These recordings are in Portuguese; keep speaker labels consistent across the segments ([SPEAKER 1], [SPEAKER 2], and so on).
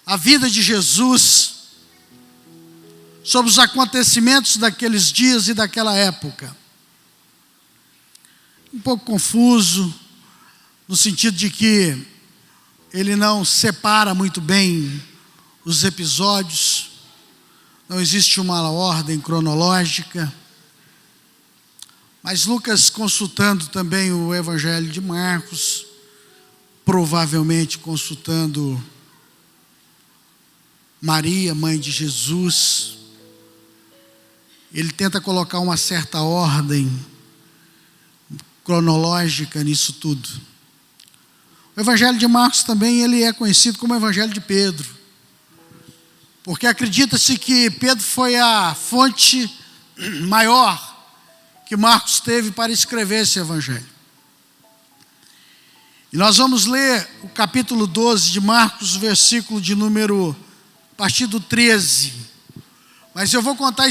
[SPEAKER 1] a vida de Jesus, sobre os acontecimentos daqueles dias e daquela época. Um pouco confuso, no sentido de que ele não separa muito bem os episódios, não existe uma ordem cronológica. Mas Lucas, consultando também o Evangelho de Marcos, provavelmente consultando Maria, mãe de Jesus, ele tenta colocar uma certa ordem cronológica nisso tudo. O Evangelho de Marcos também ele é conhecido como o Evangelho de Pedro, porque acredita-se que Pedro foi a fonte maior que Marcos teve para escrever esse Evangelho. E nós vamos ler o capítulo 12 de Marcos, versículo de número, a partir do 13. Mas eu vou contar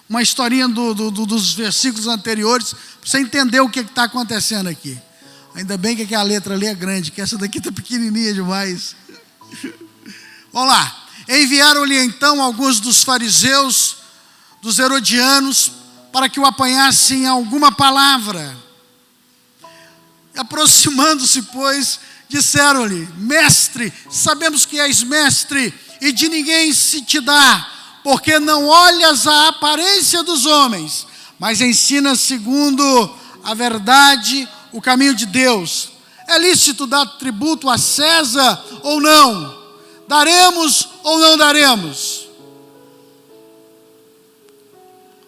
[SPEAKER 1] uma historinha dos versículos anteriores, para você entender o que está acontecendo aqui. Ainda bem que aquela letra ali é grande, que essa daqui está pequenininha demais. Vamos lá. Enviaram-lhe então alguns dos fariseus, dos herodianos, para que o apanhassem alguma palavra. Aproximando-se, pois, disseram-lhe: Mestre, sabemos que és mestre, e de ninguém se te dá, porque não olhas a aparência dos homens, mas ensinas segundo a verdade o caminho de Deus. É lícito dar tributo a César ou não? Daremos ou não daremos?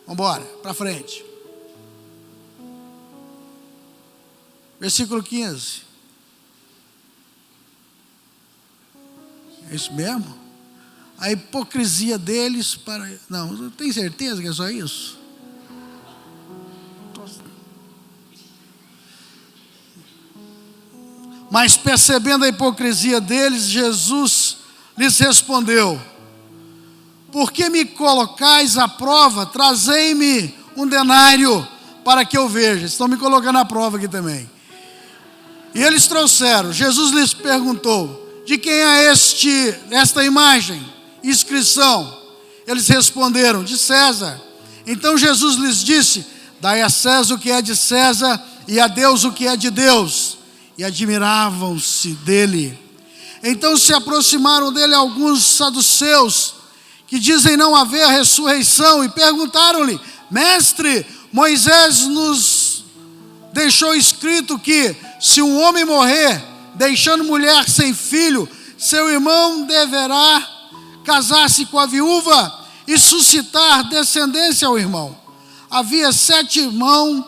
[SPEAKER 1] Vamos embora, para frente. Versículo 15. É isso mesmo? A hipocrisia deles para... Não, tem certeza que é só isso? Mas percebendo a hipocrisia deles, Jesus lhes respondeu: Por que me colocais à prova? Trazei-me um denário para que eu veja. Estão me colocando à prova aqui também. E eles trouxeram. Jesus lhes perguntou: De quem é esta imagem? Inscrição. Eles responderam: De César. Então Jesus lhes disse: Dai a César o que é de César e a Deus o que é de Deus. E admiravam-se dele. Então se aproximaram dele alguns saduceus, que dizem não haver ressurreição, e perguntaram-lhe: Mestre, Moisés nos deixou escrito que, se um homem morrer, deixando mulher sem filho, seu irmão deverá casar-se com a viúva e suscitar descendência ao irmão. Havia 7 irmãos,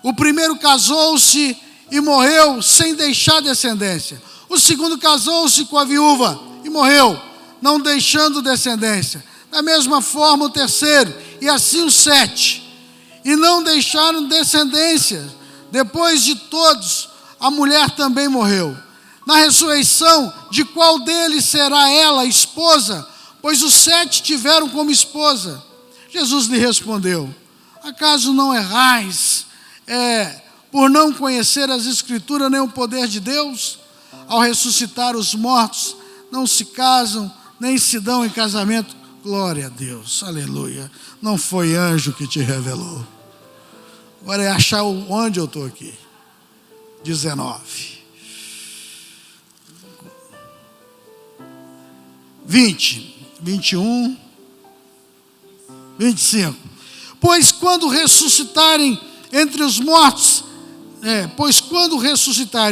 [SPEAKER 1] o primeiro casou-se e morreu sem deixar descendência. O segundo casou-se com a viúva e morreu, não deixando descendência. Da mesma forma o terceiro, e assim os 7. E não deixaram descendência. Depois de todos, a mulher também morreu. Na ressurreição, de qual deles será ela esposa? Pois os 7 tiveram como esposa. Jesus lhe respondeu: Acaso não errais por não conhecer as Escrituras nem o poder de Deus? Ao ressuscitar os mortos, não se casam, nem se dão em casamento. Glória a Deus, aleluia. Não foi anjo que te revelou. Agora é achar onde eu estou aqui. 19. 20, 21, 25. Pois quando ressuscitarem entre os mortos,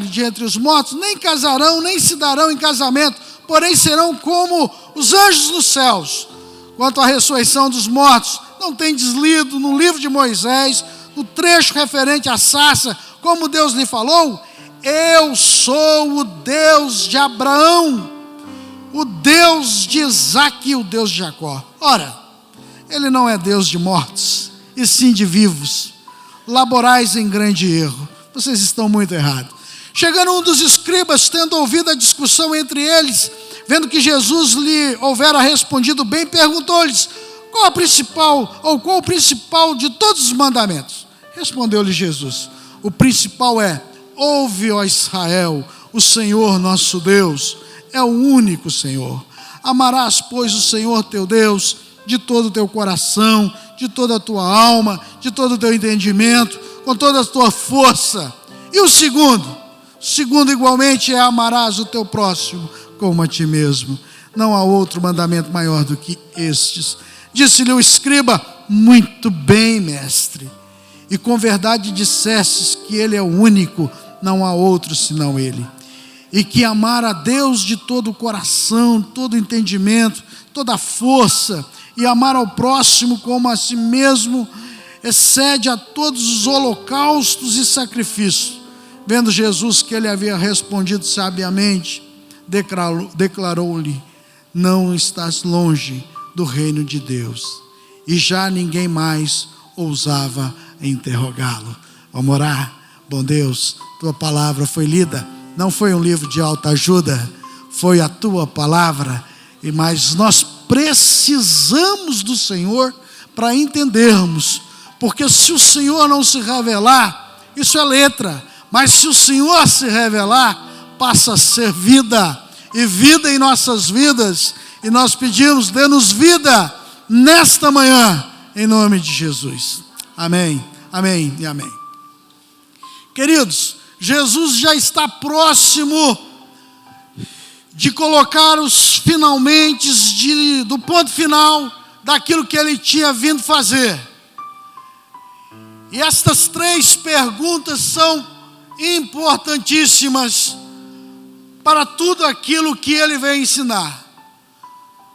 [SPEAKER 1] de entre os mortos, nem casarão, nem se darão em casamento, porém serão como os anjos dos céus. Quanto à ressurreição dos mortos, não tendes lido no livro de Moisés, no trecho referente à sarça, como Deus lhe falou? Eu sou o Deus de Abraão, o Deus de Isaque e o Deus de Jacó. Ora, ele não é Deus de mortos, e sim de vivos. Laborais em grande erro. Vocês estão muito errados. Chegando um dos escribas, tendo ouvido a discussão entre eles, vendo que Jesus lhe houvera respondido bem, perguntou-lhes: qual o principal de todos os mandamentos? Respondeu-lhe Jesus: o principal é: ouve, ó Israel, o Senhor nosso Deus é o único Senhor. Amarás, pois, o Senhor teu Deus de todo o teu coração, de toda a tua alma, de todo o teu entendimento, com toda a tua força. E o segundo igualmente amarás o teu próximo como a ti mesmo. Não há outro mandamento maior do que estes. Disse-lhe o escriba: muito bem, mestre, e com verdade dissestes que ele é o único, não há outro senão ele. E que amar a Deus de todo o coração, todo o entendimento, toda a força, e amar ao próximo como a si mesmo, excede a todos os holocaustos e sacrifícios. Vendo Jesus que ele havia respondido sabiamente, declarou-lhe: não estás longe do reino de Deus. E já ninguém mais ousava interrogá-lo. Vamos orar. Bom Deus, tua palavra foi lida, não foi um livro de autoajuda, foi a tua palavra, mas nós precisamos do Senhor para entendermos, porque se o Senhor não se revelar, isso é letra, mas se o Senhor se revelar, passa a ser vida, e vida em nossas vidas, e nós pedimos: dê-nos vida nesta manhã, em nome de Jesus. Amém, amém e amém. Queridos, Jesus já está próximo de colocar os finalmente do ponto final daquilo que ele tinha vindo fazer. E estas 3 perguntas são importantíssimas para tudo aquilo que ele veio ensinar.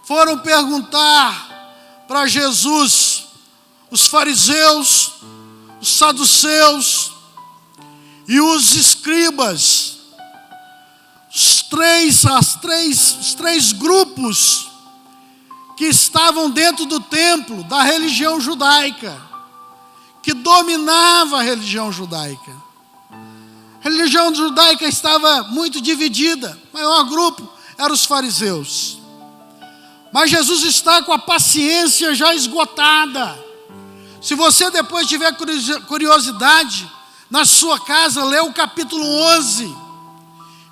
[SPEAKER 1] Foram perguntar para Jesus os fariseus, os saduceus e os escribas, os três grupos que estavam dentro do templo da religião judaica, que dominava a religião judaica. A religião judaica estava muito dividida. O maior grupo eram os fariseus. Mas Jesus está com a paciência já esgotada. Se você depois tiver curiosidade, na sua casa, lê o capítulo 11.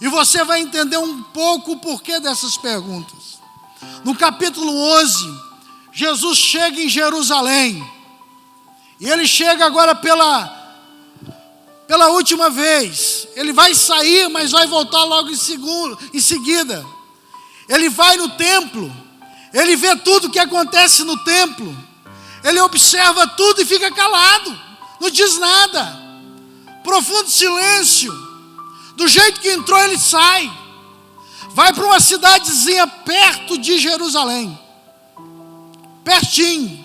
[SPEAKER 1] E você vai entender um pouco o porquê dessas perguntas. No capítulo 11, Jesus chega em Jerusalém. E ele chega agora pela última vez. Ele vai sair, mas vai voltar logo em seguida. Ele vai no templo. Ele vê tudo o que acontece no templo. Ele observa tudo e fica calado. Não diz nada. Profundo silêncio. Do jeito que entrou, ele sai. Vai para uma cidadezinha perto de Jerusalém. Pertinho.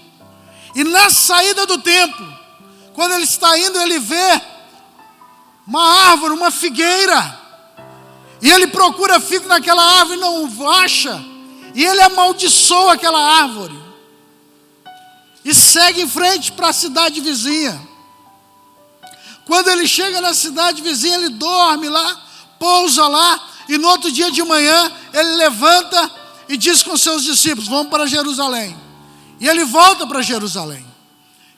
[SPEAKER 1] E na saída do templo, quando ele está indo, ele vê uma árvore, uma figueira. E ele procura figo naquela árvore e não acha. E ele amaldiçoa aquela árvore. E segue em frente para a cidade vizinha. Quando ele chega na cidade vizinha, ele dorme lá, pousa lá. E no outro dia de manhã, ele levanta e diz com seus discípulos: vamos para Jerusalém. E ele volta para Jerusalém.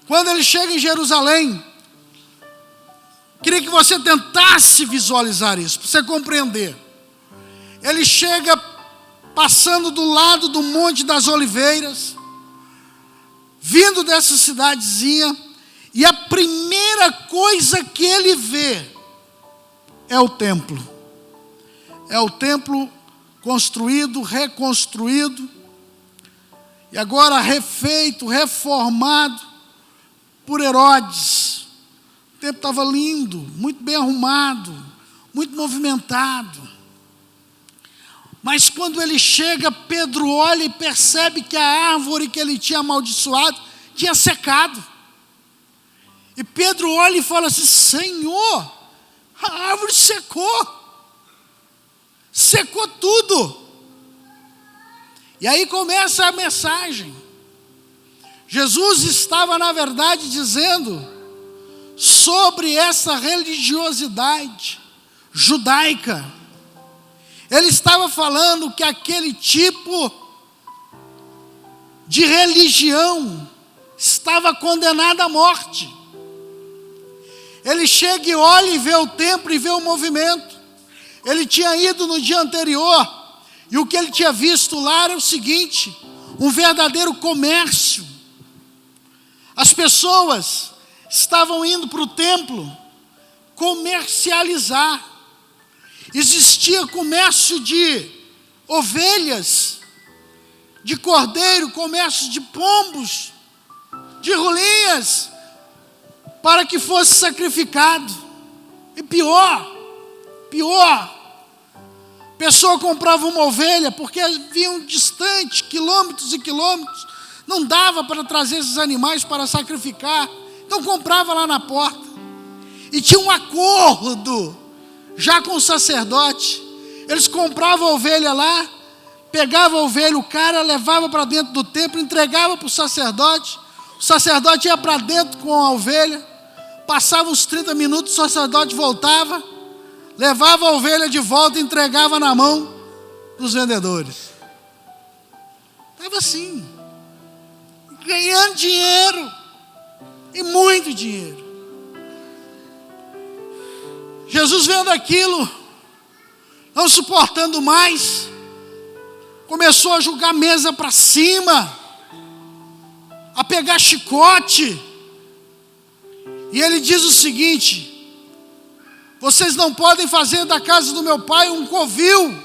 [SPEAKER 1] Quando ele chega em Jerusalém, queria que você tentasse visualizar isso, para você compreender. Ele chega passando do lado do Monte das Oliveiras, vindo dessa cidadezinha, e a primeira coisa que ele vê é o templo. É o templo construído, reconstruído, e agora refeito, reformado por Herodes. O templo estava lindo, muito bem arrumado, muito movimentado. Mas quando ele chega, Pedro olha e percebe que a árvore que ele tinha amaldiçoado tinha secado. E Pedro olha e fala assim: Senhor, a árvore secou. Secou tudo. E aí começa a mensagem. Jesus estava, na verdade, dizendo sobre essa religiosidade judaica. Ele estava falando que aquele tipo de religião estava condenado à morte. Ele chega e olha e vê o templo e vê o movimento. Ele tinha ido no dia anterior E o que ele tinha visto lá era o seguinte: um verdadeiro comércio. As pessoas estavam indo para o templo comercializar. Existia comércio de ovelhas, de cordeiro, comércio de pombos, de rolinhas, para que fosse sacrificado. E pior, a pessoa comprava uma ovelha, porque vinham distante, quilômetros e quilômetros, não dava para trazer esses animais para sacrificar, então comprava lá na porta, e tinha um acordo, já com o sacerdote. Eles compravam a ovelha lá, pegavam a ovelha, o cara levava para dentro do templo, entregava para o sacerdote ia para dentro com a ovelha, passava uns 30 minutos, o sacerdote voltava, levava a ovelha de volta e entregava na mão dos vendedores. Estava assim, ganhando dinheiro, e muito dinheiro. Jesus vendo aquilo, não suportando mais, começou a jogar a mesa para cima, a pegar chicote, e ele diz o seguinte: vocês não podem fazer da casa do meu pai um covil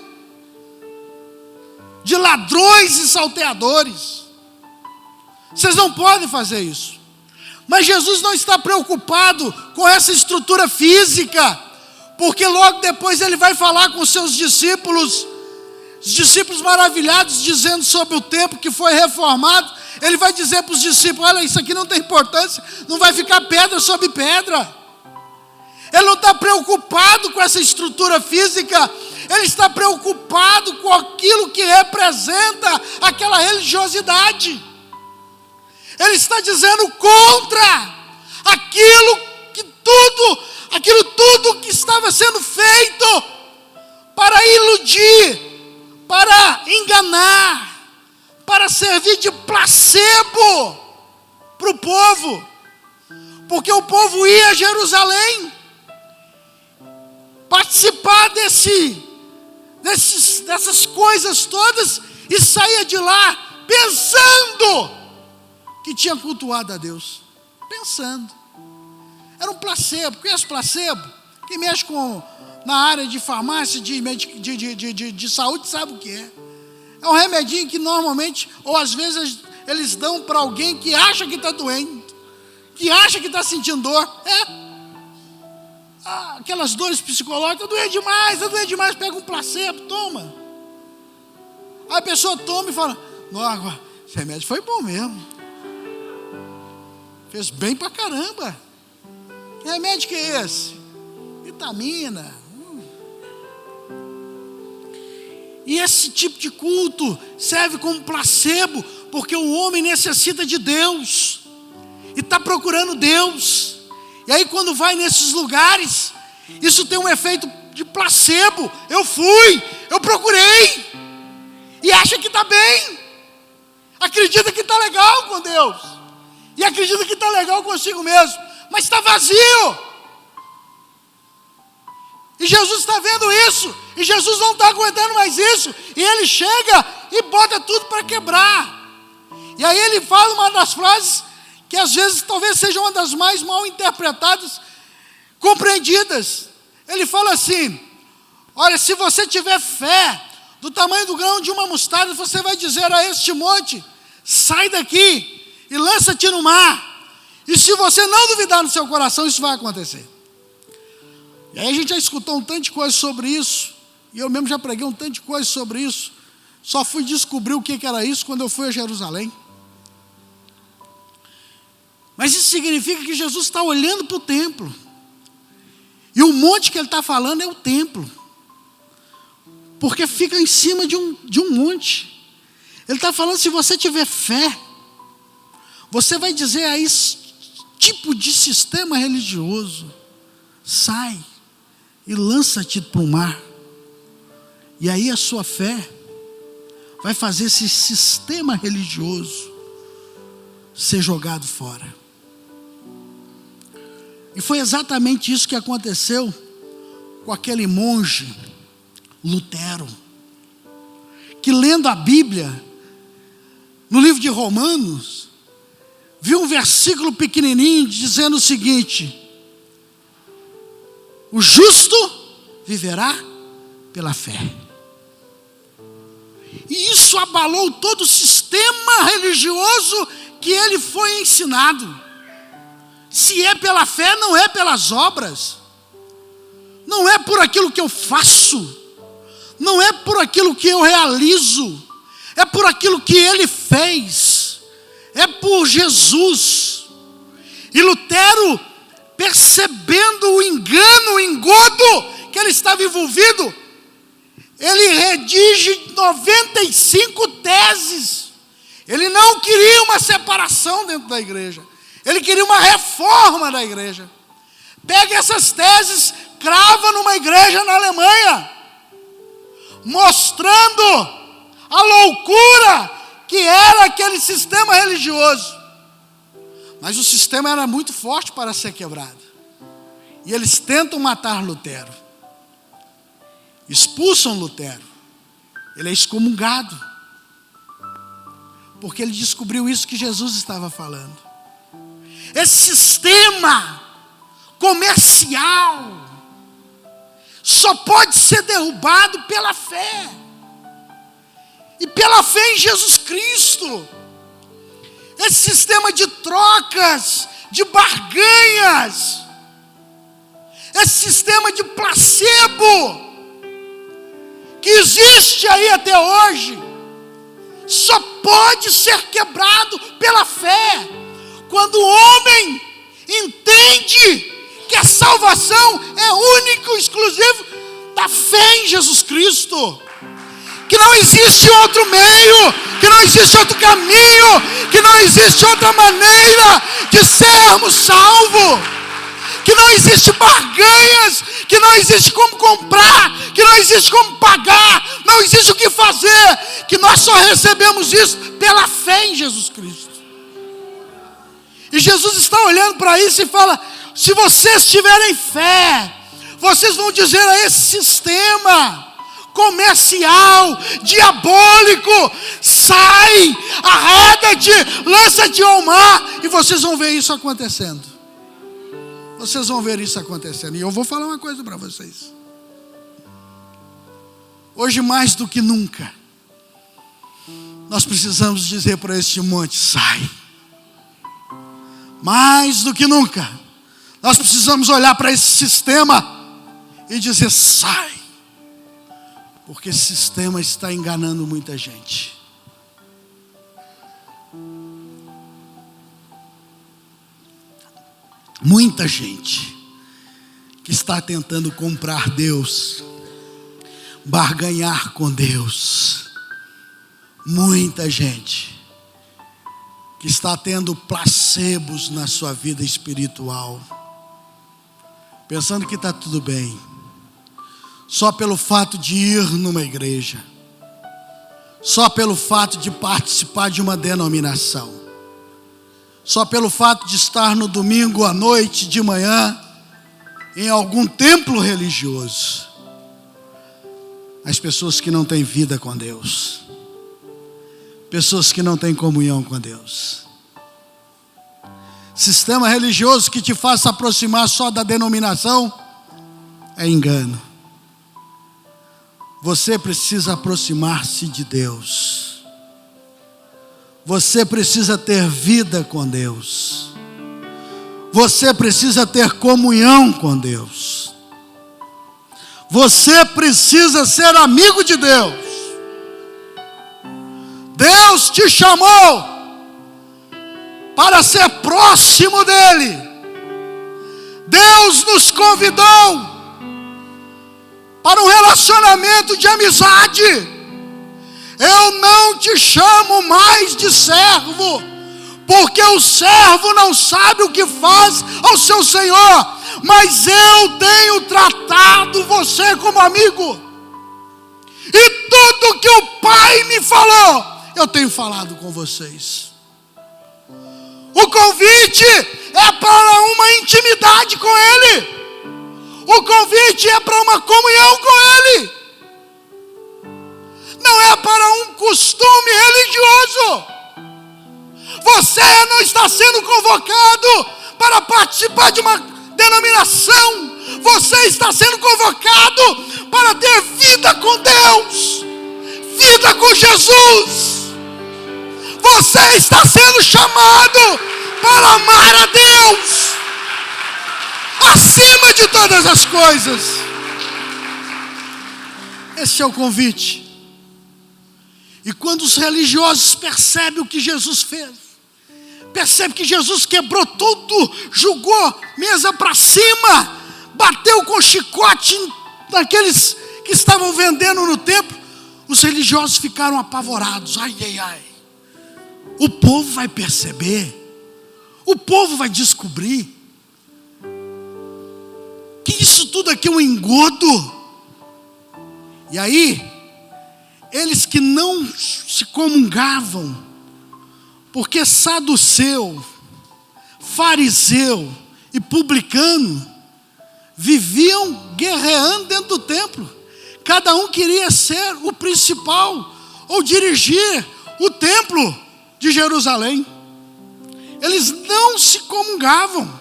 [SPEAKER 1] de ladrões e salteadores. Vocês não podem fazer isso. Mas Jesus não está preocupado com essa estrutura física, porque logo depois ele vai falar com os seus discípulos, os discípulos maravilhados, dizendo sobre o templo que foi reformado. Ele vai dizer para os discípulos: olha, isso aqui não tem importância, não vai ficar pedra sobre pedra. Ele não está preocupado com essa estrutura física, ele está preocupado com aquilo que representa aquela religiosidade. Ele está dizendo contra aquilo tudo que estava sendo feito para iludir, para enganar, para servir de placebo para o povo, porque o povo ia a Jerusalém participar dessas coisas todas e saía de lá pensando que tinha cultuado a Deus, pensando. Era um placebo. Conhece placebo? Quem mexe na área de farmácia, de saúde, sabe o que é. É um remedinho que normalmente, ou às vezes, eles dão para alguém que acha que está doente, que acha que está sentindo dor. Aquelas dores psicológicas: está doendo demais, pega um placebo, toma. Aí a pessoa toma e fala: não, esse remédio foi bom mesmo, fez bem pra caramba. Que remédio que é esse? Vitamina. E esse tipo de culto serve como placebo, porque o homem necessita de Deus, e está procurando Deus. E aí quando vai nesses lugares, isso tem um efeito de placebo. Eu fui, eu procurei, e acha que está bem, acredita que está legal com Deus, e acredita que está legal consigo mesmo, mas está vazio. E Jesus está vendo isso, e Jesus não está aguentando mais isso, e ele chega e bota tudo para quebrar. E aí ele fala uma das frases que às vezes talvez seja uma das mais mal interpretadas, compreendidas. Ele fala assim: olha, se você tiver fé do tamanho do grão de uma mostarda, você vai dizer a este monte: sai daqui e lança-te no mar. E se você não duvidar no seu coração, isso vai acontecer. E aí a gente já escutou um tanto de coisa sobre isso, e eu mesmo já preguei um tanto de coisa sobre isso. Só fui descobrir o que era isso quando eu fui a Jerusalém. Mas isso significa que Jesus está olhando para o templo, e o monte que ele está falando é o templo, porque fica em cima de um monte. Ele está falando: se você tiver fé, você vai dizer a esse tipo de sistema religioso: sai e lança-te para o mar. E aí a sua fé vai fazer esse sistema religioso ser jogado fora. E foi exatamente isso que aconteceu com aquele monge Lutero. que lendo a Bíblia, no livro de Romanos, viu um versículo pequenininho dizendo o seguinte: o justo viverá pela fé. E isso abalou todo o sistema religioso que ele foi ensinado. Se é pela fé, não é pelas obras. Não é por aquilo que eu faço. Não é por aquilo que eu realizo. É por aquilo que ele fez. É por Jesus. E Lutero, percebendo o engano, o engodo que ele estava envolvido, ele redige 95 teses. Ele não queria uma separação dentro da igreja. Ele queria uma reforma da igreja. Pega essas teses, crava numa igreja na Alemanha, mostrando a loucura que era aquele sistema religioso. Mas o sistema era muito forte para ser quebrado. E eles tentam matar Lutero. Expulsam Lutero. Ele é excomungado. Porque ele descobriu isso que Jesus estava falando. Esse sistema comercial só pode ser derrubado pela fé. E pela fé em Jesus Cristo. Esse sistema de trocas, de barganhas, esse sistema de placebo, que existe aí até hoje, só pode ser quebrado pela fé. Quando o homem entende que a salvação é único e exclusivo da fé em Jesus Cristo. Que não existe outro meio, que não existe outro caminho, que não existe outra maneira de sermos salvos, que não existe barganhas, que não existe como comprar, que não existe como pagar, não existe o que fazer, que nós só recebemos isso pela fé em Jesus Cristo. E Jesus está olhando para isso e fala: se vocês tiverem fé, vocês vão dizer a esse sistema comercial, diabólico: sai, arreda-te, lança-te ao mar. E vocês vão ver isso acontecendo. Vocês vão ver isso acontecendo. E eu vou falar uma coisa para vocês. Hoje mais do que nunca, nós precisamos dizer para este monte: sai. Mais do que nunca, nós precisamos olhar para esse sistema e dizer: sai. Porque esse sistema está enganando muita gente. Muita gente que está tentando comprar Deus, barganhar com Deus. Muita gente que está tendo placebos na sua vida espiritual, pensando que está tudo bem, só pelo fato de ir numa igreja, só pelo fato de participar de uma denominação, só pelo fato de estar no domingo à noite, de manhã, em algum templo religioso. As pessoas que não têm vida com Deus, pessoas que não têm comunhão com Deus. Sistema religioso que te faça aproximar só da denominação é engano. Você precisa aproximar-se de Deus. Você precisa ter vida com Deus. Você precisa ter comunhão com Deus. Você precisa ser amigo de Deus. Deus te chamou para ser próximo dEle. Deus nos convidou para um relacionamento de amizade. Eu não te chamo mais de servo, porque o servo não sabe o que faz ao seu senhor, mas eu tenho tratado você como amigo. E tudo que o Pai me falou, eu tenho falado com vocês. O convite é para uma intimidade com Ele. O convite é para uma comunhão com Ele. Não é para um costume religioso. Você não está sendo convocado para participar de uma denominação. Você está sendo convocado para ter vida com Deus, vida com Jesus. Você está sendo chamado para amar a Deus acima de todas as coisas. Esse é o convite. E quando os religiosos percebem o que Jesus fez, percebem que Jesus quebrou tudo, jogou mesa para cima, bateu com chicote naqueles que estavam vendendo no templo, os religiosos ficaram apavorados. Ai, ai, ai. O povo vai perceber, o povo vai descobrir que isso tudo aqui é um engodo. E aí, eles que não se comungavam, porque saduceu, fariseu e publicano viviam guerreando dentro do templo. Cada um queria ser o principal ou dirigir o templo de Jerusalém. Eles não se comungavam,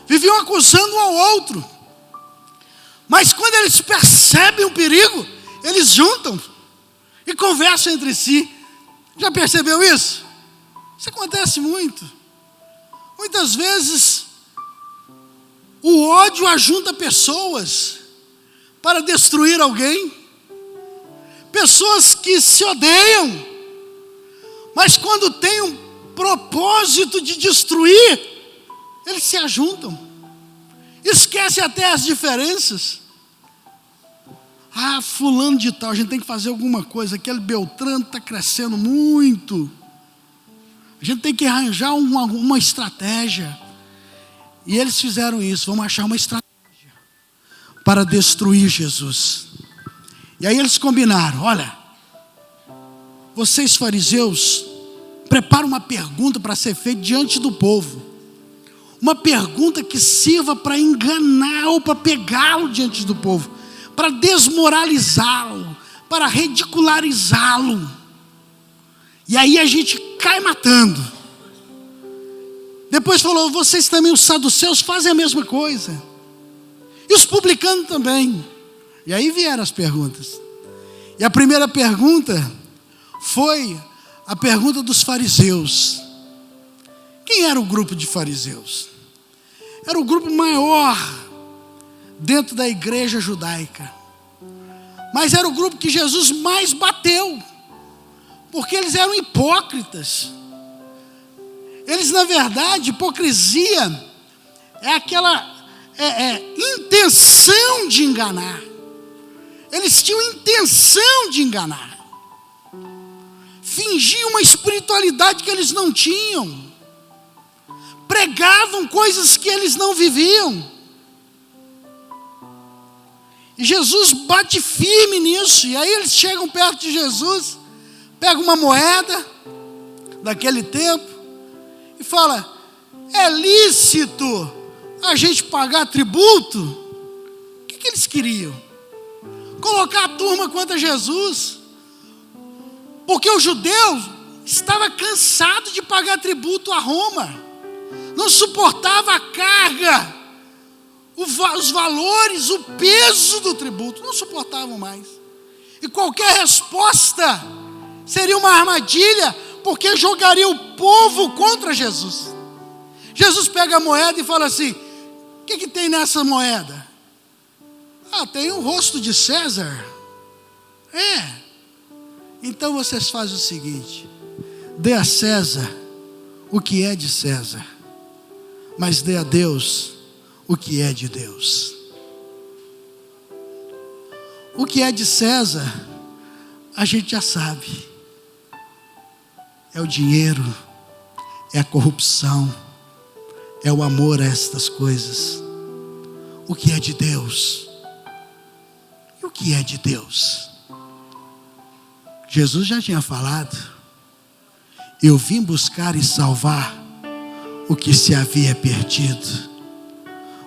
[SPEAKER 1] viviam acusando um ao outro. Mas quando eles percebem o perigo, eles juntam e conversam entre si. Já percebeu isso? Isso acontece muito. Muitas vezes o ódio ajunta pessoas para destruir alguém. Pessoas que se odeiam, mas quando tem um propósito de destruir, eles se ajuntam. Esquece até as diferenças. Ah, fulano de tal, a gente tem que fazer alguma coisa. Aquele Beltrano está crescendo muito. A gente tem que arranjar uma estratégia. E eles fizeram isso. Vamos achar uma estratégia para destruir Jesus. E aí eles combinaram. Olha, vocês fariseus, preparam uma pergunta para ser feita diante do povo. Uma pergunta que sirva para enganar ou para pegá-lo diante do povo, para desmoralizá-lo, para ridicularizá-lo. E aí a gente cai matando. Depois falou, vocês também, os saduceus, fazem a mesma coisa. E os publicanos também. E aí vieram as perguntas. E a primeira pergunta foi a pergunta dos fariseus. Quem era o grupo de fariseus? Era o grupo maior dentro da igreja judaica. Mas era o grupo que Jesus mais bateu, porque eles eram hipócritas. Eles, na verdade, hipocrisia é aquela intenção de enganar. Eles tinham intenção de enganar. Fingiam uma espiritualidade que eles não tinham. Pregavam coisas que eles não viviam. E Jesus bate firme nisso. E aí eles chegam perto de Jesus, pegam uma moeda daquele tempo e fala: é lícito a gente pagar tributo? O que eles queriam? Colocar a turma contra Jesus. Porque o judeu estava cansado de pagar tributo a Roma. Não suportava a carga, os valores, o peso do tributo. Não suportavam mais. E qualquer resposta seria uma armadilha, porque jogaria o povo contra Jesus. Jesus pega a moeda e fala assim: o que tem nessa moeda? Ah, tem o rosto de César. Então vocês fazem o seguinte: dê a César o que é de César, mas dê a Deus o que é de Deus. O que é de César, a gente já sabe. É o dinheiro, é a corrupção, é o amor a estas coisas. O que é de Deus? E o que é de Deus? Jesus já tinha falado: eu vim buscar e salvar o que se havia perdido.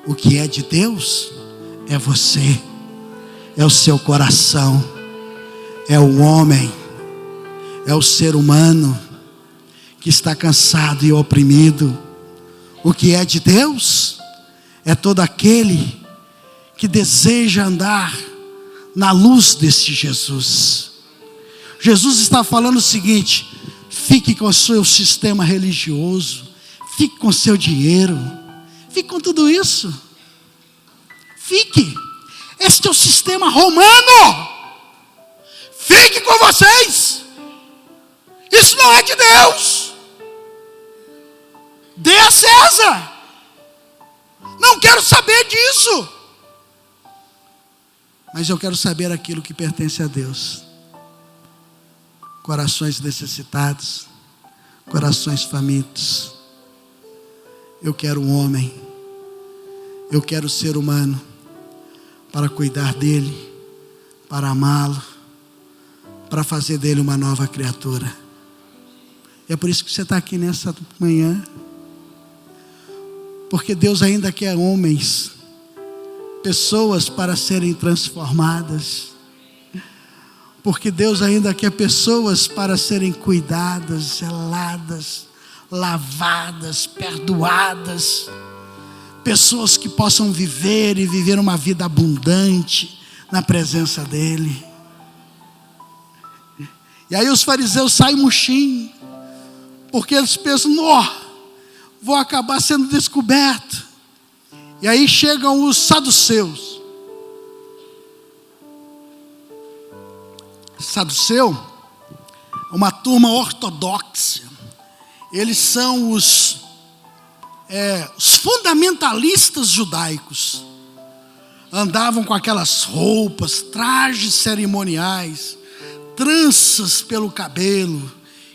[SPEAKER 1] O que é de Deus é você, é o seu coração, é o homem, é o ser humano que está cansado e oprimido. O que é de Deus é todo aquele que deseja andar na luz deste Jesus. Jesus está falando o seguinte: fique com o seu sistema religioso, fique com o seu dinheiro, fique com tudo isso. Fique. Este é o sistema romano. Fique com vocês. Isso não é de Deus. Dê a César. Não quero saber disso. Mas eu quero saber aquilo que pertence a Deus. Corações necessitados, corações famintos. Eu quero um homem, eu quero o ser humano, para cuidar dele, para amá-lo, para fazer dele uma nova criatura. É por isso que você está aqui nessa manhã, porque Deus ainda quer homens, pessoas para serem transformadas, porque Deus ainda quer pessoas para serem cuidadas, zeladas, lavadas, perdoadas, pessoas que possam viver e viver uma vida abundante na presença dEle. E aí os fariseus saem murchinhos, porque eles pensam: vou acabar sendo descoberto. E aí chegam os saduceus. Saduceu é uma turma ortodoxa. Eles são os fundamentalistas judaicos. Andavam com aquelas roupas, trajes cerimoniais, tranças pelo cabelo,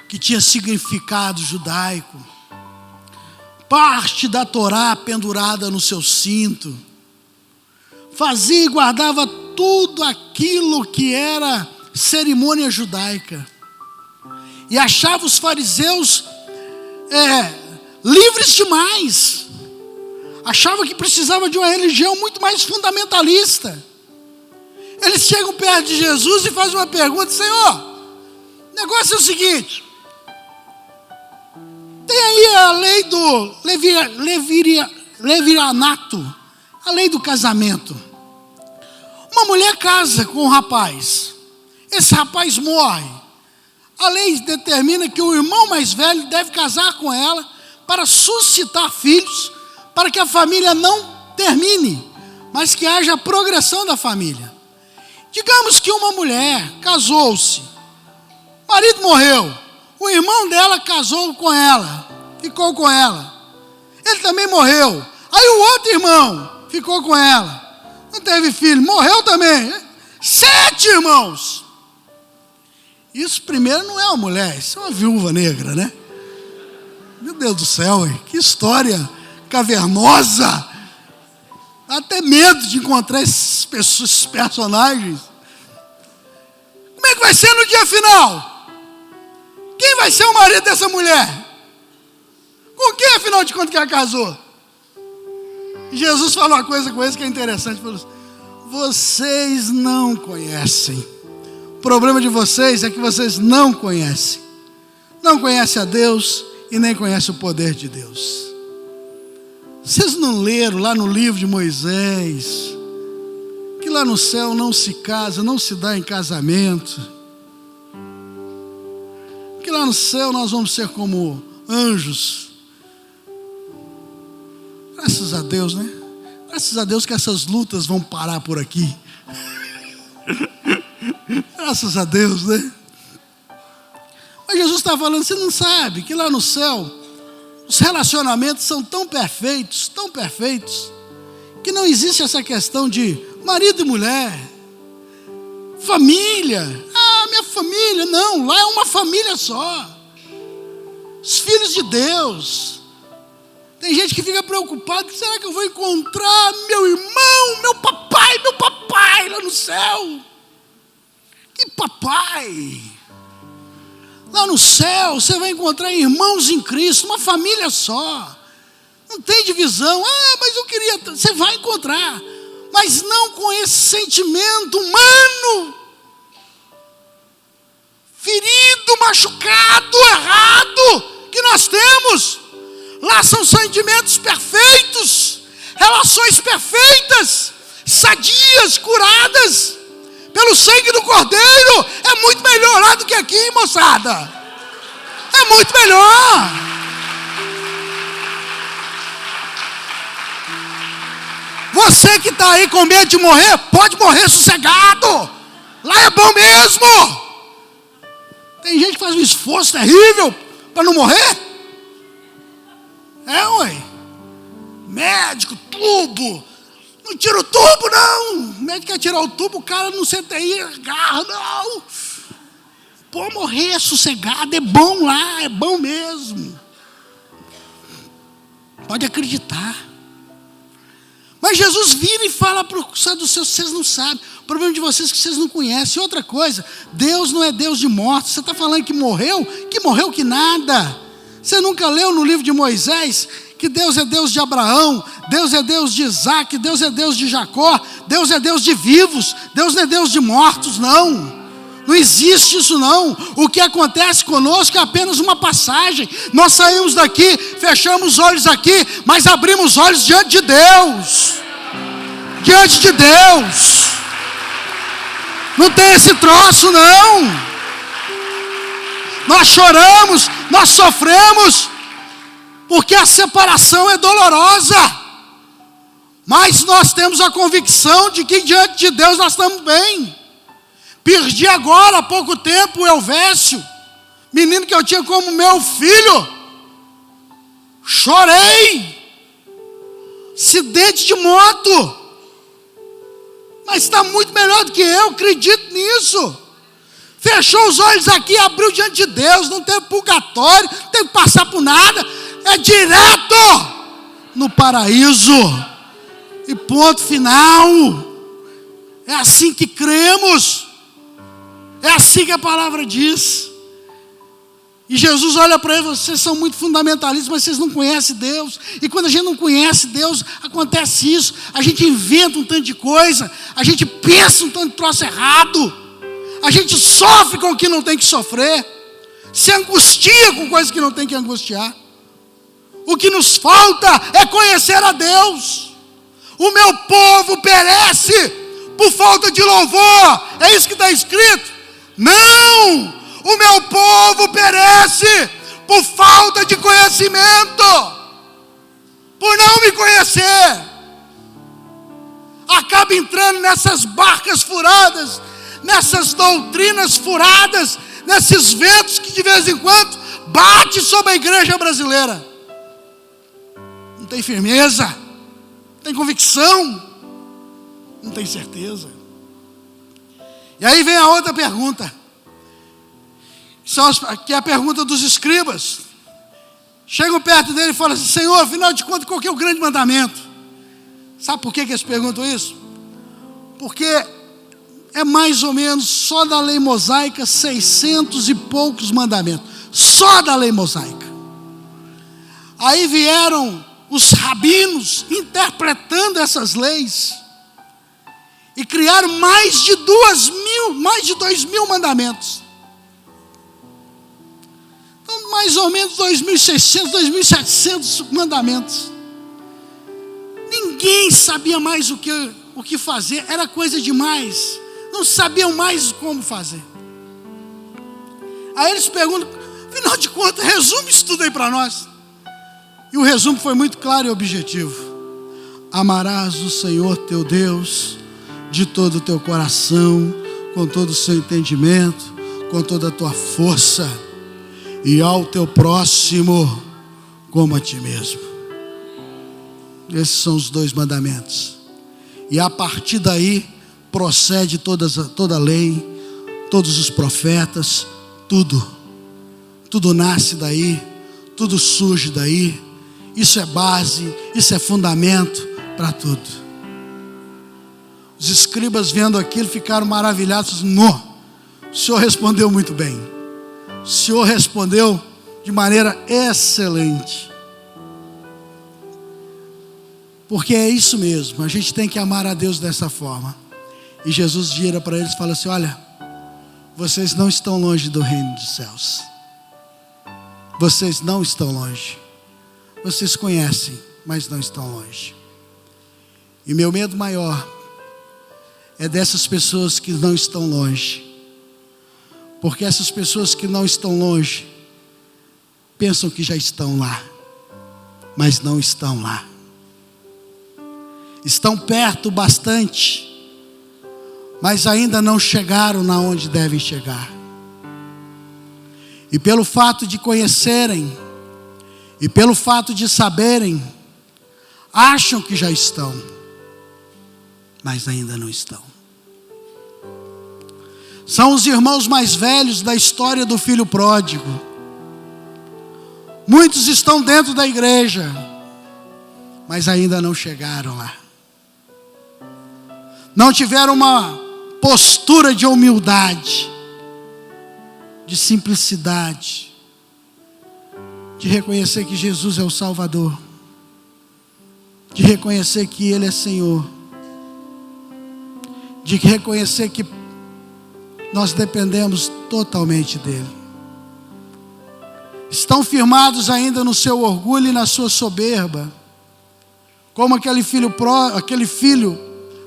[SPEAKER 1] que tinha significado judaico, parte da Torá pendurada no seu cinto. Fazia e guardava tudo aquilo que era cerimônia judaica. E achava os fariseus livres demais. Achava que precisava de uma religião muito mais fundamentalista. Eles chegam perto de Jesus e fazem uma pergunta: Senhor, o negócio é o seguinte, tem aí a lei do levirato, a lei do casamento. Uma mulher casa com um rapaz, esse rapaz morre. A lei determina que o irmão mais velho deve casar com ela para suscitar filhos, para que a família não termine, mas que haja a progressão da família. Digamos que uma mulher casou-se, o marido morreu, o irmão dela casou com ela, ficou com ela, ele também morreu, aí o outro irmão ficou com ela, não teve filho, morreu também, 7 irmãos. Isso primeiro não é uma mulher, isso é uma viúva negra, né? Meu Deus do céu, que história cavernosa. Dá até medo de encontrar esses personagens. Como é que vai ser no dia final? Quem vai ser o marido dessa mulher? Com quem, afinal de contas, que ela casou? E Jesus falou uma coisa com eles que é interessante. Falou assim: vocês não conhecem. O problema de vocês é que vocês não conhecem. Não conhecem a Deus e nem conhecem o poder de Deus. Vocês não leram lá no livro de Moisés que lá no céu não se casa, não se dá em casamento, que lá no céu nós vamos ser como anjos? Graças a Deus, né? Graças a Deus que essas lutas vão parar por aqui. Graças a Deus, né? Mas Jesus está falando: você não sabe que lá no céu os relacionamentos são tão perfeitos, que não existe essa questão de marido e mulher, família. Minha família. Não, lá é uma família só. Os filhos de Deus. Tem gente que fica preocupado: será que eu vou encontrar meu irmão, meu papai lá no céu? Que papai? Lá no céu você vai encontrar irmãos em Cristo, uma família só. Não tem divisão. Mas eu queria. Você vai encontrar, mas não com esse sentimento humano, ferido, machucado, errado que nós temos. Lá são sentimentos perfeitos, relações perfeitas, sadias, curadas pelo sangue do Cordeiro. É muito melhor lá do que aqui, moçada. É muito melhor. Você que está aí com medo de morrer, pode morrer sossegado. Lá é bom mesmo. Tem gente que faz um esforço terrível para não morrer. Ué. Médico, tubo. Não tira o tubo, não. O médico quer tirar o tubo, o cara não senta aí, agarra, não. Pô, morrer sossegado é bom lá, é bom mesmo. Pode acreditar. Mas Jesus vira e fala para os saduceus: vocês não sabem. O problema de vocês é que vocês não conhecem. Outra coisa, Deus não é Deus de mortos. Você está falando que morreu que nada. Você nunca leu no livro de Moisés que Deus é Deus de Abraão, Deus é Deus de Isaac, Deus é Deus de Jacó, Deus é Deus de vivos, Deus não é Deus de mortos, não. Não existe isso não. O que acontece conosco é apenas uma passagem. Nós saímos daqui, fechamos os olhos aqui, mas abrimos os olhos diante de Deus. Diante de Deus. Não tem esse troço não. Nós choramos, nós sofremos, porque a separação é dolorosa. Mas nós temos a convicção de que diante de Deus nós estamos bem. Perdi agora há pouco tempo o Elvésio, menino que eu tinha como meu filho. Chorei. Acidente de moto. Mas está muito melhor do que eu, acredito nisso. Fechou os olhos aqui, abriu diante de Deus, não teve purgatório, não teve que passar por nada. É direto no paraíso. E ponto final. É assim que cremos. É assim que a palavra diz. E Jesus olha para eles: vocês são muito fundamentalistas, mas vocês não conhecem Deus. E quando a gente não conhece Deus, acontece isso. A gente inventa um tanto de coisa, a gente pensa um tanto de troço errado, a gente sofre com o que não tem que sofrer, se angustia com coisas que não tem que angustiar. O que nos falta é conhecer a Deus. O meu povo perece por falta de louvor. É isso que está escrito. Não, o meu povo perece por falta de conhecimento, por não me conhecer. Acaba entrando nessas barcas furadas, nessas doutrinas furadas, nesses ventos que de vez em quando bate sobre a igreja brasileira. Não tem firmeza, não tem convicção, não tem certeza. E aí vem a outra pergunta, que é a pergunta dos escribas. Chegam perto dele e falam assim: Senhor, afinal de contas, qual que é o grande mandamento? Sabe por que eles perguntam isso? Porque é mais ou menos só da lei mosaica 600 e poucos mandamentos. Só da lei mosaica. Aí vieram os rabinos interpretando essas leis e criaram mais de 2.000 mandamentos. Então, mais ou menos 2.600, 2.700 mandamentos. Ninguém sabia mais o que fazer, era coisa demais. Não sabiam mais como fazer. Aí eles perguntam: afinal de contas, resume isso tudo aí para nós. E o resumo foi muito claro e objetivo: amarás o Senhor teu Deus de todo o teu coração, com todo o seu entendimento, com toda a tua força, e ao teu próximo como a ti mesmo. Esses são os 2 mandamentos. E a partir daí procede toda a lei, todos os profetas, tudo nasce daí, tudo surge daí. Isso é base, isso é fundamento para tudo. Os escribas vendo aquilo ficaram maravilhados. Não, o Senhor respondeu muito bem. O Senhor respondeu de maneira excelente. Porque é isso mesmo, a gente tem que amar a Deus dessa forma. E Jesus vira para eles e fala assim: olha, vocês não estão longe do reino dos céus. Vocês não estão longe. Vocês conhecem, mas não estão longe. E meu medo maior é dessas pessoas que não estão longe. Porque essas pessoas que não estão longe pensam que já estão lá, mas não estão lá. Estão perto bastante, mas ainda não chegaram na onde devem chegar. E pelo fato de conhecerem, e pelo fato de saberem, acham que já estão, mas ainda não estão. São os irmãos mais velhos da história do filho pródigo. Muitos estão dentro da igreja, mas ainda não chegaram lá. Não tiveram uma postura de humildade, de simplicidade, de reconhecer que Jesus é o Salvador, de reconhecer que Ele é Senhor, de reconhecer que nós dependemos totalmente dEle. Estão firmados ainda no seu orgulho e na sua soberba, como aquele filho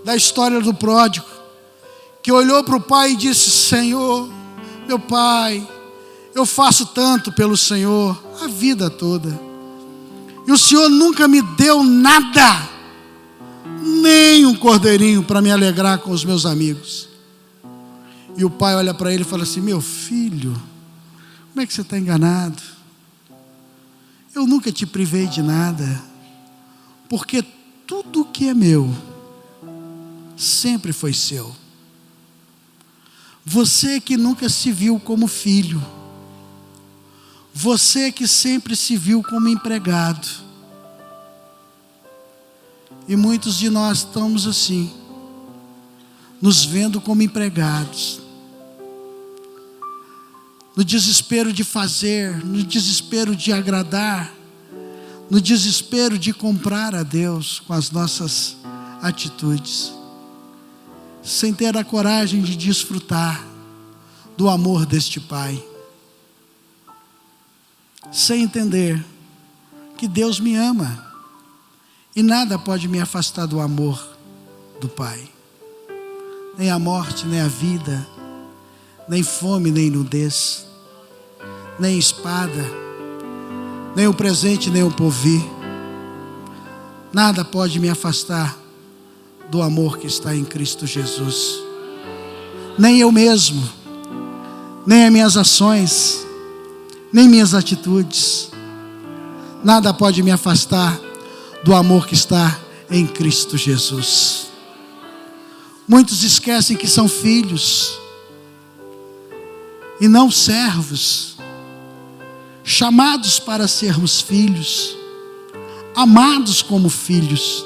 [SPEAKER 1] da história do pródigo, que olhou para o pai e disse: Senhor, meu pai, eu faço tanto pelo Senhor a vida toda, e o Senhor nunca me deu nada, nem um cordeirinho para me alegrar com os meus amigos. E o pai olha para ele e fala assim: meu filho, como é que você está enganado? Eu nunca te privei de nada, porque tudo que é meu sempre foi seu. Você que nunca se viu como filho, você que sempre se viu como empregado. E muitos de nós estamos assim, nos vendo como empregados, no desespero de fazer, no desespero de agradar, no desespero de comprar a Deus com as nossas atitudes, sem ter a coragem de desfrutar do amor deste Pai, sem entender que Deus me ama e nada pode me afastar do amor do Pai. Nem a morte, nem a vida, nem fome, nem nudez, nem espada, nem o presente, nem o porvir. Nada pode me afastar do amor que está em Cristo Jesus. Nem eu mesmo, nem as minhas ações, nem minhas atitudes. Nada pode me afastar do amor que está em Cristo Jesus. Muitos esquecem que são filhos e não servos, chamados para sermos filhos, amados como filhos,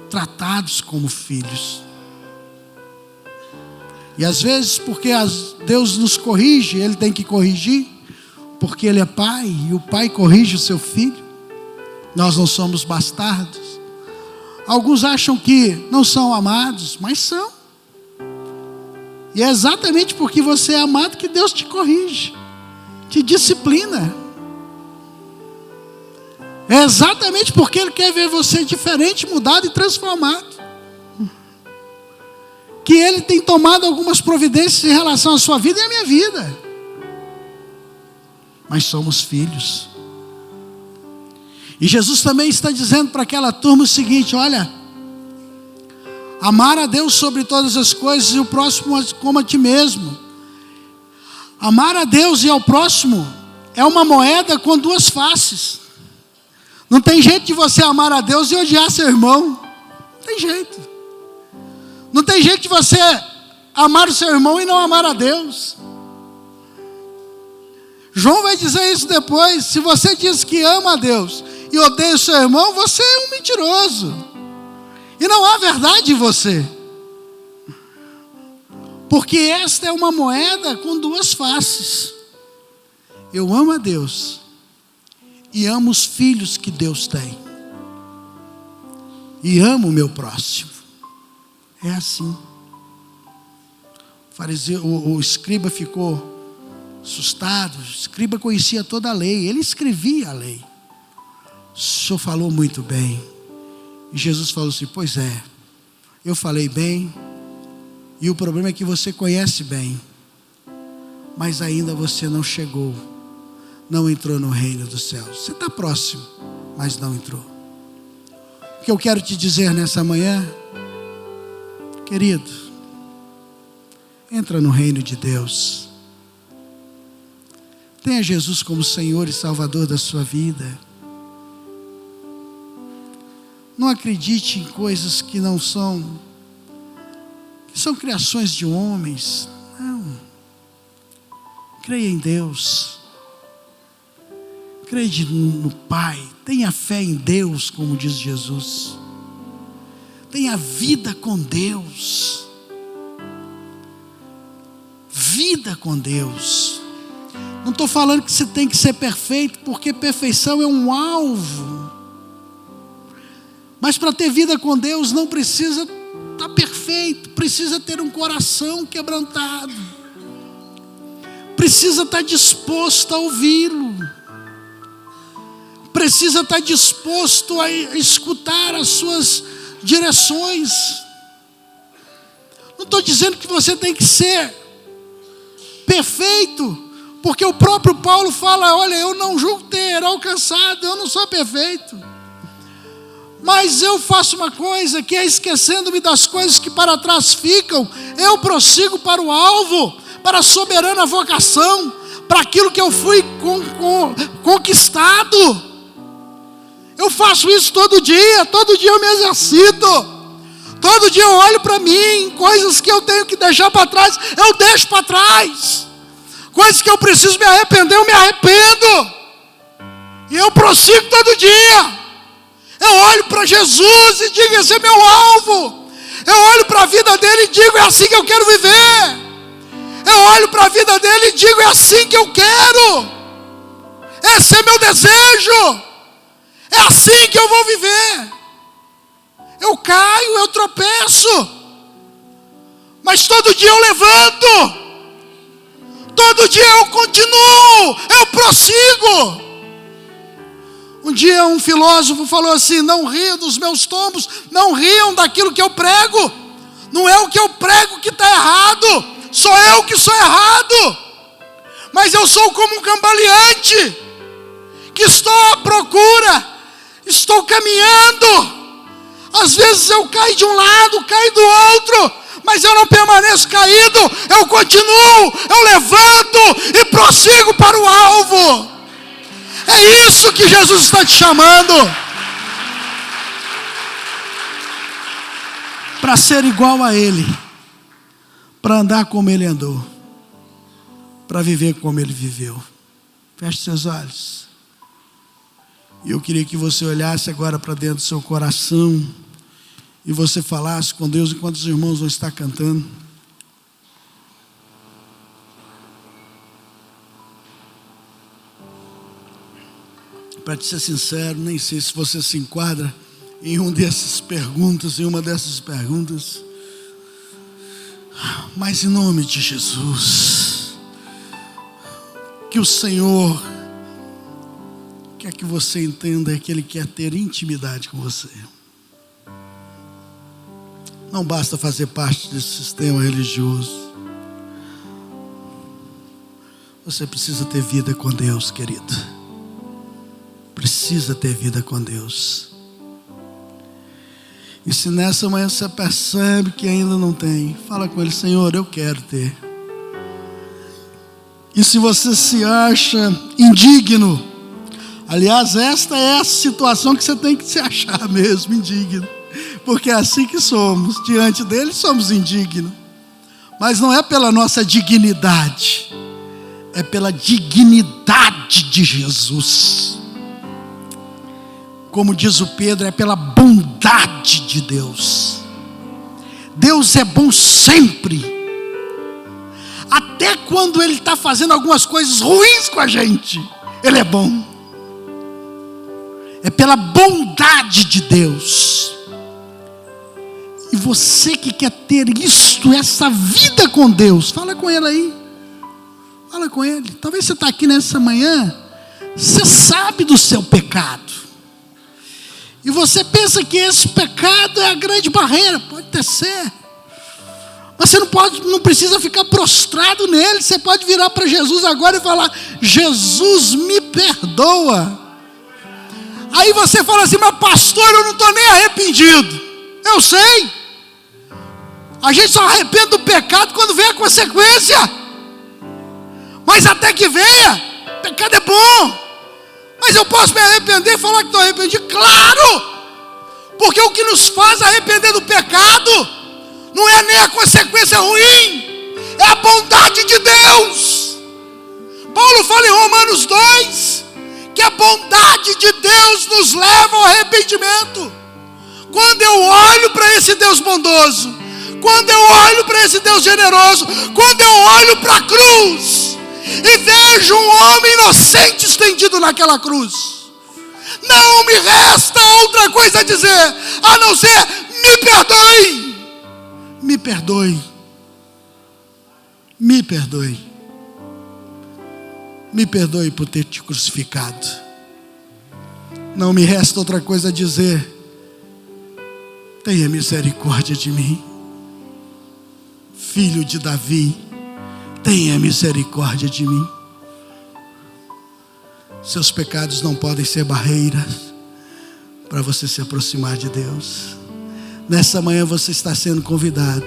[SPEAKER 1] tratados como filhos. E às vezes, porque Deus nos corrige, Ele tem que corrigir, porque Ele é pai, e o pai corrige o seu filho. Nós não somos bastardos. Alguns acham que não são amados, mas são. E é exatamente porque você é amado que Deus te corrige, te disciplina. É exatamente porque Ele quer ver você diferente, mudado e transformado, que Ele tem tomado algumas providências em relação à sua vida e à minha vida. Mas somos filhos. E Jesus também está dizendo para aquela turma o seguinte: olha, amar a Deus sobre todas as coisas e o próximo como a ti mesmo. Amar a Deus e ao próximo é uma moeda com duas faces. Não tem jeito de você amar a Deus e odiar seu irmão. Não tem jeito. Não tem jeito de você amar o seu irmão e não amar a Deus. João vai dizer isso depois. Se você diz que ama a Deus e odeia o seu irmão, você é um mentiroso. E não há verdade em você. Porque esta é uma moeda com duas faces. Eu amo a Deus e amo os filhos que Deus tem. E amo o meu próximo. É assim. Vou o escriba ficou assustado. O escriba conhecia toda a lei, ele escrevia a lei. O senhor falou muito bem. E Jesus falou assim: pois é, eu falei bem, e o problema é que você conhece bem, mas ainda você não chegou, não entrou no reino dos céus. Você está próximo, mas não entrou. O que eu quero te dizer nessa manhã, querido, entra no reino de Deus. Tenha Jesus como Senhor e Salvador da sua vida. Não acredite em coisas que não são, que são criações de homens. Não. Creia em Deus. Creia no Pai. Tenha fé em Deus, como diz Jesus. Tenha vida com Deus. Vida com Deus. Não estou falando que você tem que ser perfeito, porque perfeição é um alvo. Mas para ter vida com Deus não precisa estar perfeito, precisa ter um coração quebrantado, precisa estar disposto a ouvi-lo, precisa estar disposto a escutar as suas direções. Não estou dizendo que você tem que ser perfeito, porque o próprio Paulo fala: olha, eu não julgo ter alcançado, eu não sou perfeito. Mas eu faço uma coisa, que é esquecendo-me das coisas que para trás ficam, eu prossigo para o alvo, para a soberana vocação, para aquilo que eu fui conquistado. Eu faço isso todo dia eu me exercito, todo dia eu olho para mim, coisas que eu tenho que deixar para trás, eu deixo para trás, coisas que eu preciso me arrepender, eu me arrependo, e eu prossigo todo dia. Eu olho para Jesus e digo: esse é meu alvo. Eu olho para a vida dele e digo: é assim que eu quero viver. Eu olho para a vida dele e digo: é assim que eu quero. Esse é meu desejo. É assim que eu vou viver. Eu caio, eu tropeço, mas todo dia eu levanto. Todo dia eu continuo, eu prossigo. Um dia um filósofo falou assim: não riam dos meus tombos, não riam daquilo que eu prego. Não é o que eu prego que está errado, sou eu que sou errado. Mas eu sou como um cambaleante, que estou à procura, estou caminhando. Às vezes eu caio de um lado, caio do outro, mas eu não permaneço caído, eu continuo, eu levanto e prossigo para o alvo. É isso que Jesus está te chamando. Para ser igual a Ele, para andar como Ele andou, para viver como Ele viveu. Feche seus olhos. E eu queria que você olhasse agora para dentro do seu coração e você falasse com Deus enquanto os irmãos vão estar cantando. Para te ser sincero, nem sei se você se enquadra em uma dessas perguntas, mas em nome de Jesus, que o Senhor quer que você entenda que Ele quer ter intimidade com você. Não basta fazer parte desse sistema religioso. Você precisa ter vida com Deus, querido. Precisa ter vida com Deus. E se nessa manhã você percebe que ainda não tem, fala com Ele: Senhor, eu quero ter. E se você se acha indigno, aliás, esta é a situação que você tem que se achar mesmo, indigno, porque é assim que somos, diante dele somos indignos, mas não é pela nossa dignidade, é pela dignidade de Jesus. Como diz o Pedro, é pela bondade de Deus. Deus é bom sempre, até quando Ele está fazendo algumas coisas ruins com a gente, Ele é bom. É pela bondade de Deus. E você que quer ter isto, essa vida com Deus, fala com Ele aí. Fala com Ele. Talvez você está aqui nessa manhã, você sabe do seu pecado. E você pensa que esse pecado é a grande barreira. Pode até ser. Mas você não precisa ficar prostrado nele. Você pode virar para Jesus agora e falar: Jesus, me perdoa. Aí você fala assim: mas pastor, eu não estou nem arrependido. Eu sei. A gente só arrepende do pecado quando vem a consequência. Mas até que venha, pecado é bom. Mas eu posso me arrepender e falar que estou arrependido? Claro! Porque o que nos faz arrepender do pecado não é nem a consequência ruim, é a bondade de Deus. Paulo fala em Romanos 2 que a bondade de Deus nos leva ao arrependimento. Quando eu olho para esse Deus bondoso, quando eu olho para esse Deus generoso, quando eu olho para a cruz e vejo um homem inocente estendido naquela cruz, não me resta outra coisa a dizer a não ser: me perdoe, me perdoe, me perdoe, me perdoe por ter te crucificado. Não me resta outra coisa a dizer: tenha misericórdia de mim, filho de Davi, tenha misericórdia de mim. Seus pecados não podem ser barreiras para você se aproximar de Deus. Nessa manhã você está sendo convidado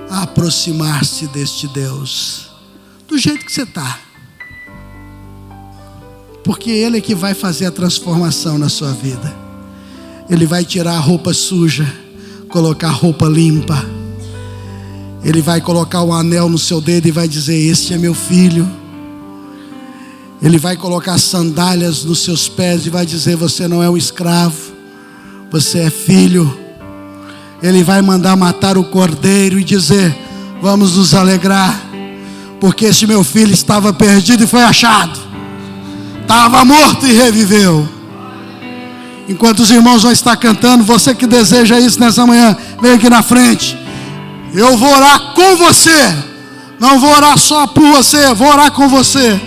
[SPEAKER 1] a aproximar-se deste Deus, do jeito que você está, porque Ele é que vai fazer a transformação na sua vida. Ele vai tirar a roupa suja, colocar a roupa limpa. Ele vai colocar um anel no seu dedo e vai dizer: este é meu filho. Ele vai colocar sandálias nos seus pés e vai dizer: você não é um escravo, você é filho. Ele vai mandar matar o cordeiro e dizer: vamos nos alegrar, porque este meu filho estava perdido e foi achado, estava morto e reviveu. Enquanto os irmãos vão estar cantando, você que deseja isso nessa manhã, vem aqui na frente. Eu vou orar com você. Não vou orar só por você, vou orar com você.